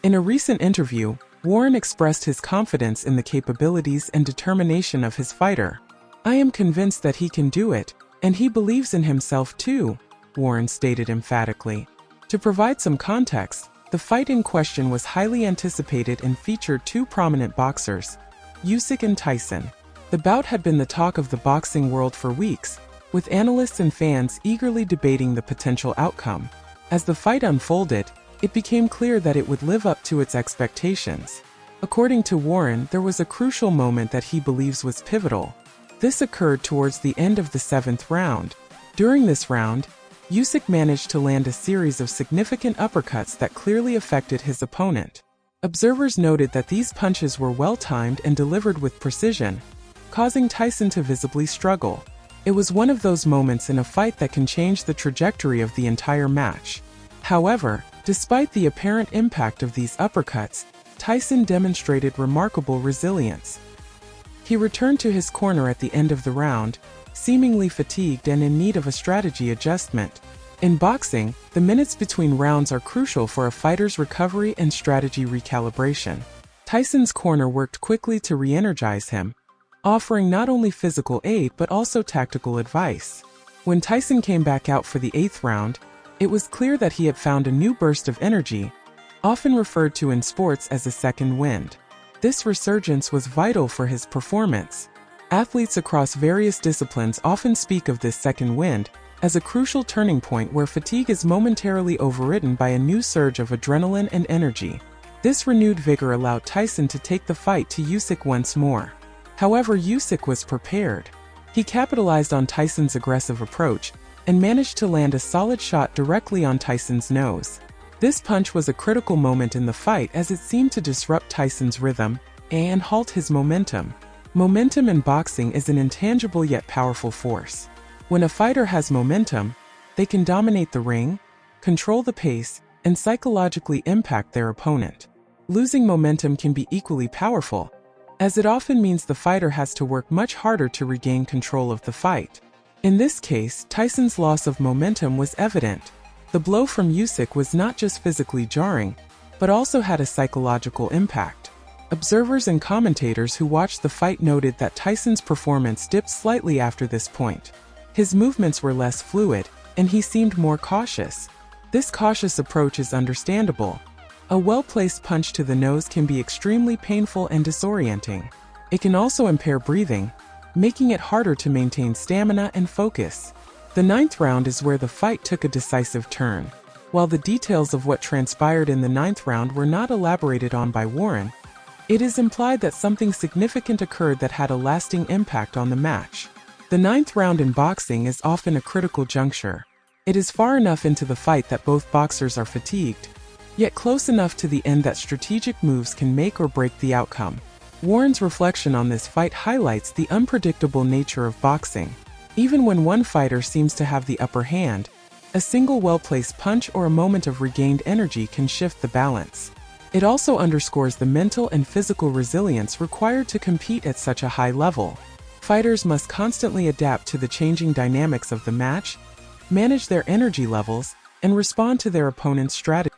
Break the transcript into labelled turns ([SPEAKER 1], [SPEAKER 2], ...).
[SPEAKER 1] In a recent interview, Warren expressed his confidence in the capabilities and determination of his fighter. "I am convinced that he can do it, and he believes in himself too," Warren stated emphatically. To provide some context, the fight in question was highly anticipated and featured two prominent boxers, Usyk and Tyson. The bout had been the talk of the boxing world for weeks, with analysts and fans eagerly debating the potential outcome. As the fight unfolded, it became clear that it would live up to its expectations. According to Warren, there was a crucial moment that he believes was pivotal. This occurred towards the end of the 7th round. During this round, Usyk managed to land a series of significant uppercuts that clearly affected his opponent. Observers noted that these punches were well-timed and delivered with precision, causing Tyson to visibly struggle. It was one of those moments in a fight that can change the trajectory of the entire match. However, despite the apparent impact of these uppercuts, Tyson demonstrated remarkable resilience. He returned to his corner at the end of the round, seemingly fatigued and in need of a strategy adjustment. In boxing, the minutes between rounds are crucial for a fighter's recovery and strategy recalibration. Tyson's corner worked quickly to re-energize him, offering not only physical aid but also tactical advice. When Tyson came back out for the 8th round, it was clear that he had found a new burst of energy, often referred to in sports as a second wind. This resurgence was vital for his performance. Athletes across various disciplines often speak of this second wind as a crucial turning point where fatigue is momentarily overridden by a new surge of adrenaline and energy. This renewed vigor allowed Tyson to take the fight to Usyk once more. However, Usyk was prepared. He capitalized on Tyson's aggressive approach and managed to land a solid shot directly on Tyson's nose. This punch was a critical moment in the fight as it seemed to disrupt Tyson's rhythm and halt his momentum. Momentum in boxing is an intangible yet powerful force. When a fighter has momentum, they can dominate the ring, control the pace, and psychologically impact their opponent. Losing momentum can be equally powerful, as it often means the fighter has to work much harder to regain control of the fight. In this case, Tyson's loss of momentum was evident. The blow from Usyk was not just physically jarring, but also had a psychological impact. Observers and commentators who watched the fight noted that Tyson's performance dipped slightly after this point. His movements were less fluid, and he seemed more cautious. This cautious approach is understandable. A well-placed punch to the nose can be extremely painful and disorienting. It can also impair breathing, making it harder to maintain stamina and focus. The 9th round is where the fight took a decisive turn. While the details of what transpired in the 9th round were not elaborated on by Warren, it is implied that something significant occurred that had a lasting impact on the match. The 9th round in boxing is often a critical juncture. It is far enough into the fight that both boxers are fatigued, yet close enough to the end that strategic moves can make or break the outcome. Warren's reflection on this fight highlights the unpredictable nature of boxing. Even when one fighter seems to have the upper hand, a single well-placed punch or a moment of regained energy can shift the balance. It also underscores the mental and physical resilience required to compete at such a high level. Fighters must constantly adapt to the changing dynamics of the match, manage their energy levels, and respond to their opponent's strategy.